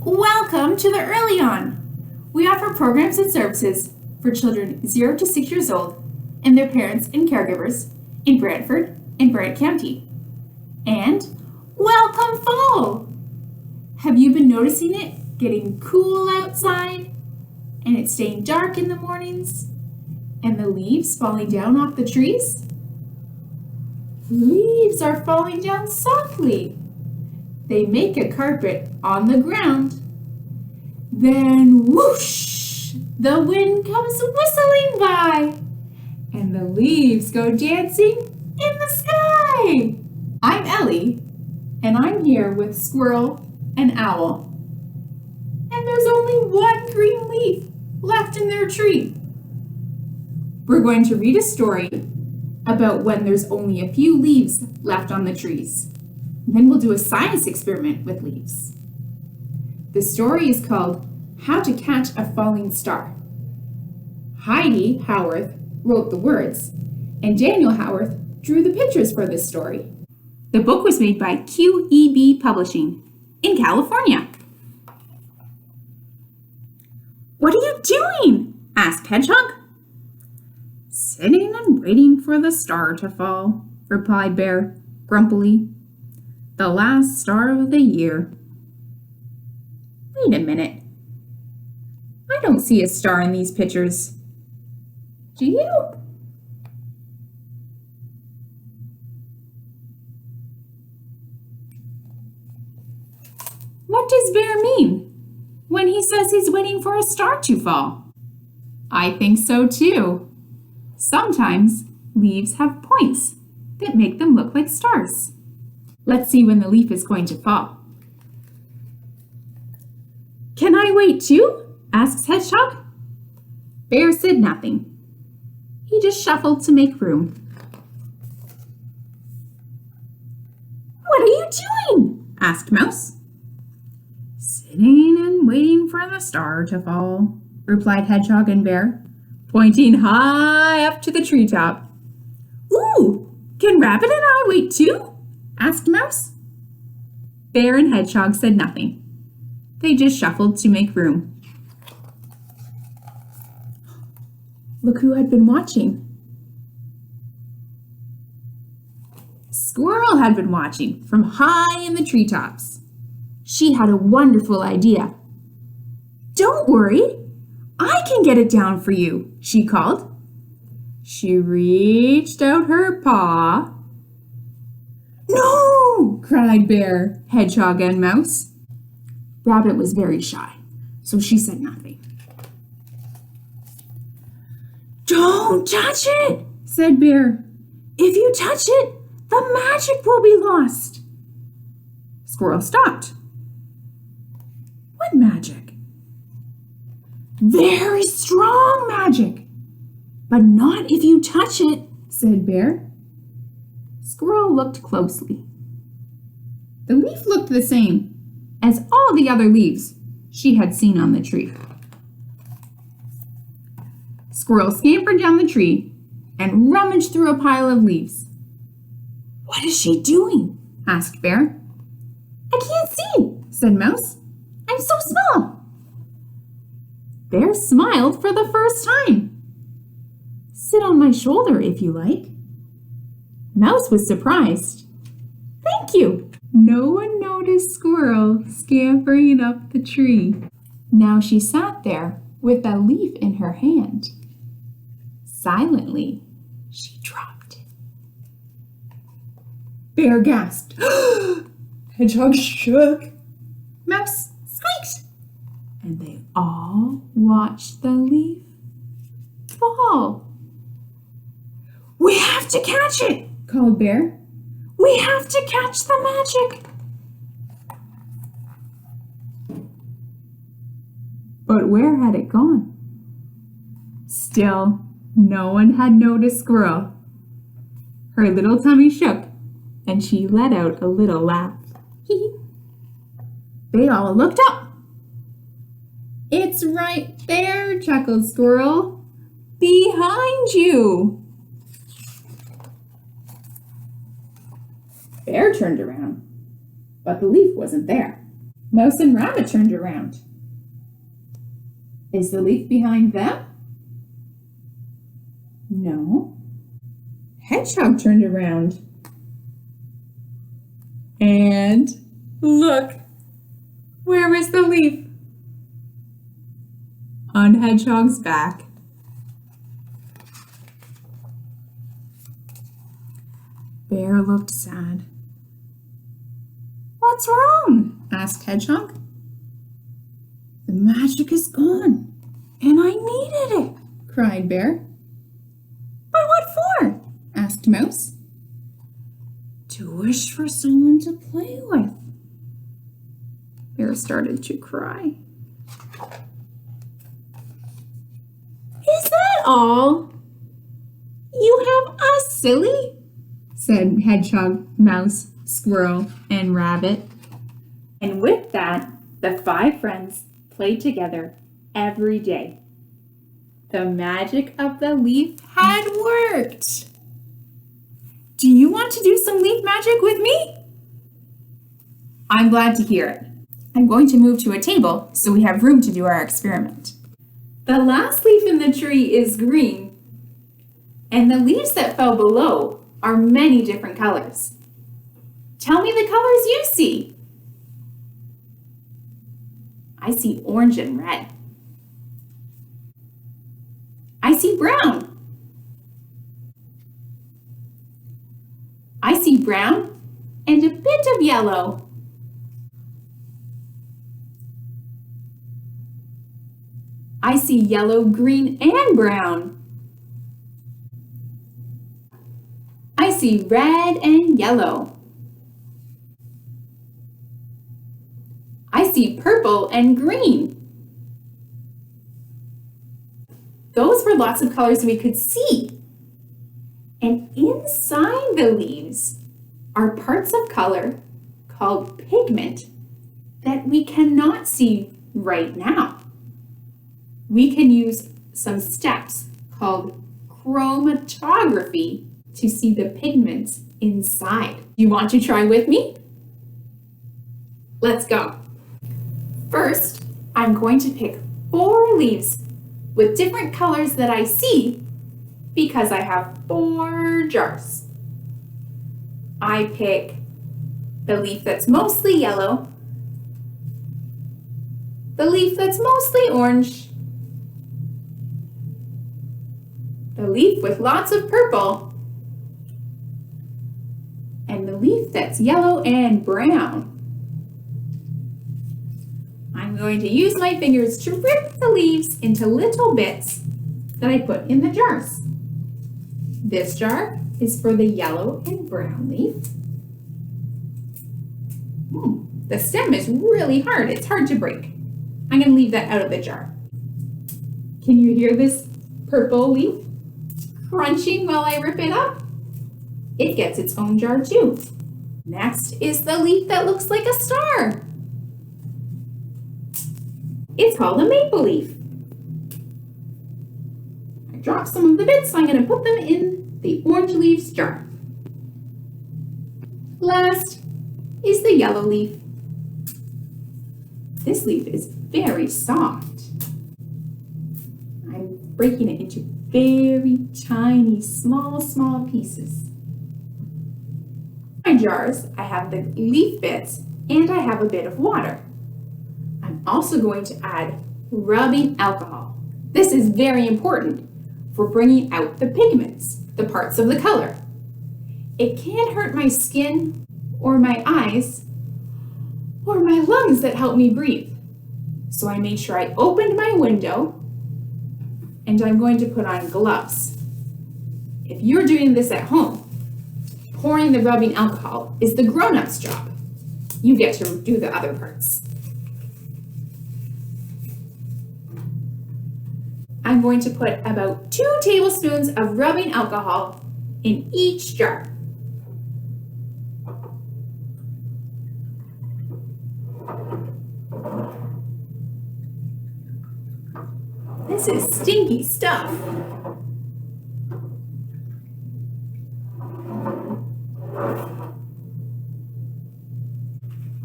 Welcome to the Early On. We offer programs and services for children 0 to 6 years old and their parents and caregivers in Brantford and Brant County. And welcome fall! Have you been noticing it getting cool outside and it's staying dark in the mornings and the leaves falling down off the trees? Leaves are falling down softly. They make a carpet on the ground. Then whoosh, the wind comes whistling by, and the leaves go dancing in the sky. I'm Ellie, and I'm here with Squirrel and Owl. And there's only one green leaf left in their tree. We're going to read a story about when there's only a few leaves left on the trees. Then we'll do a science experiment with leaves. The story is called How to Catch a Falling Star. Heidi Howarth wrote the words, and Daniel Howarth drew the pictures for this story. The book was made by QEB Publishing in California. "What are you doing?" asked Hedgehog. "Sitting and waiting for the star to fall," replied Bear grumpily. "The last star of the year." "Wait a minute. I don't see a star in these pictures. Do you?" What does Bear mean when he says he's waiting for a star to fall? I think so too. Sometimes leaves have points that make them look like stars. Let's see when the leaf is going to fall. "Can I wait too?" asks Hedgehog. Bear said nothing. He just shuffled to make room. "What are you doing?" asked Mouse. "Sitting and waiting for the star to fall," replied Hedgehog and Bear, pointing high up to the treetop. "Ooh, can Rabbit and I wait too?" asked Mouse. Bear and Hedgehog said nothing. They just shuffled to make room. Look who had been watching. Squirrel had been watching from high in the treetops. She had a wonderful idea. "Don't worry, I can get it down for you," she called. She reached out her paw. "No!" cried Bear, Hedgehog, and Mouse. Rabbit was very shy, so she said nothing. "Don't touch it," said Bear. "If you touch it, the magic will be lost." Squirrel stopped. "What magic?" "Very strong magic, but not if you touch it," said Bear. Squirrel looked closely. The leaf looked the same as all the other leaves she had seen on the tree. Squirrel scampered down the tree and rummaged through a pile of leaves. "What is she doing?" asked Bear. "I can't see," said Mouse. "I'm so small." Bear smiled for the first time. "Sit on my shoulder if you like." Mouse was surprised. "Thank you." No one noticed Squirrel scampering up the tree. Now she sat there with a leaf in her hand. Silently, she dropped it. Bear gasped. Hedgehog shook. Mouse squeaked. And they all watched the leaf fall. "We have to catch it," called Bear. "We have to catch the magic." But where had it gone? Still, no one had noticed Squirrel. Her little tummy shook, and she let out a little laugh. They all looked up. "It's right there," chuckled Squirrel. "Behind you." Bear turned around, but the leaf wasn't there. Mouse and Rabbit turned around. Is the leaf behind them? No. Hedgehog turned around. And look, where was the leaf? On Hedgehog's back. Bear looked sad. What's wrong? Asked Hedgehog. The magic is gone, and I needed it, cried Bear. But what for? Asked Mouse. To wish for someone to play with. Bear started to cry. Is that all? You have us, silly, said Hedgehog, Mouse, Squirrel, and Rabbit. And with that, the 5 friends played together every day. The magic of the leaf had worked. Do you want to do some leaf magic with me? I'm glad to hear it. I'm going to move to a table so we have room to do our experiment. The last leaf in the tree is green, and the leaves that fell below are many different colors. Tell me the colors you see. I see orange and red. I see brown. I see brown and a bit of yellow. I see yellow, green, and brown. I see red and yellow. I see purple and green. Those were lots of colors we could see. And inside the leaves are parts of color called pigment that we cannot see right now. We can use some steps called chromatography to see the pigments inside. You want to try with me? Let's go. First, I'm going to pick 4 leaves with different colors that I see because I have 4 jars. I pick the leaf that's mostly yellow, the leaf that's mostly orange, the leaf with lots of purple, and the leaf that's yellow and brown. I'm going to use my fingers to rip the leaves into little bits that I put in the jars. This jar is for the yellow and brown leaf. The stem is really hard. It's hard to break. I'm going to leave that out of the jar. Can you hear this purple leaf crunching while I rip it up? It gets its own jar too. Next is the leaf that looks like a star. It's called a maple leaf. I dropped some of the bits, so I'm going to put them in the orange leaves jar. Last is the yellow leaf. This leaf is very soft. I'm breaking it into very tiny, small pieces. In my jars, I have the leaf bits and I have a bit of water. I'm also going to add rubbing alcohol. This is very important for bringing out the pigments, the parts of the color. It can hurt my skin or my eyes or my lungs that help me breathe. So I made sure I opened my window and I'm going to put on gloves. If you're doing this at home, pouring the rubbing alcohol is the grown-up's job. You get to do the other parts. I'm going to put about 2 tablespoons of rubbing alcohol in each jar. This is stinky stuff.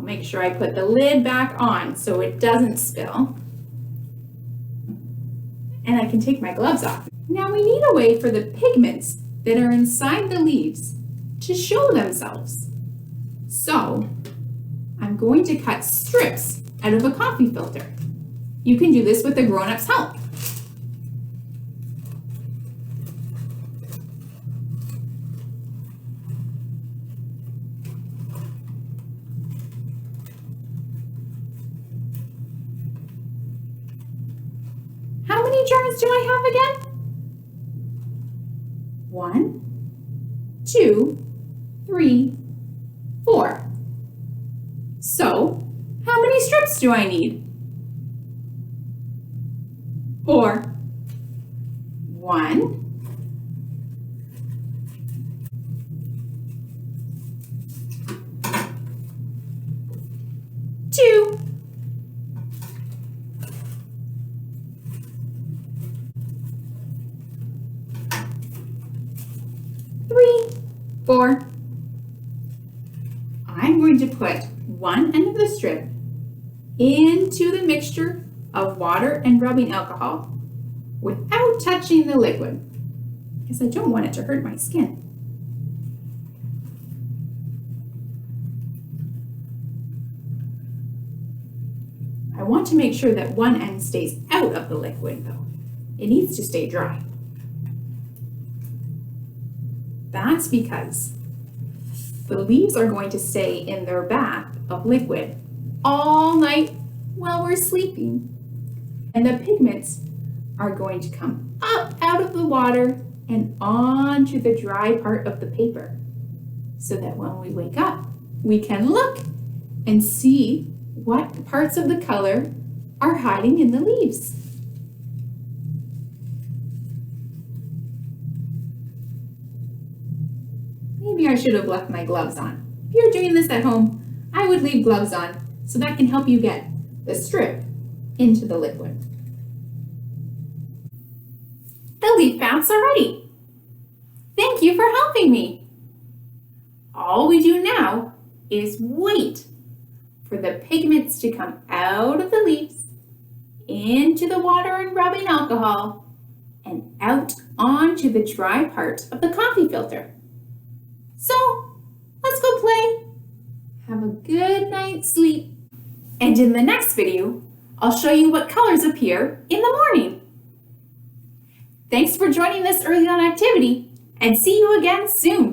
I'll make sure I put the lid back on so it doesn't spill. And I can take my gloves off. Now we need a way for the pigments that are inside the leaves to show themselves. So I'm going to cut strips out of a coffee filter. You can do this with a grown-up's help. How many jars do I have again? 1, 2, 3, 4. So, how many strips do I need? 4. 1, 2, 3, 4. I'm going to put one end of the strip into the mixture of water and rubbing alcohol without touching the liquid, because I don't want it to hurt my skin. I want to make sure that one end stays out of the liquid though. It needs to stay dry. That's because the leaves are going to stay in their bath of liquid all night while we're sleeping. And the pigments are going to come up out of the water and onto the dry part of the paper, so that when we wake up, we can look and see what parts of the color are hiding in the leaves. Maybe I should have left my gloves on. If you're doing this at home, I would leave gloves on so that can help you get the strip into the liquid. The leaf baths are ready. Thank you for helping me. All we do now is wait for the pigments to come out of the leaves, into the water and rubbing alcohol, and out onto the dry part of the coffee filter. So, let's go play. Have a good night's sleep. And in the next video, I'll show you what colors appear in the morning. Thanks for joining this early on activity, and see you again soon.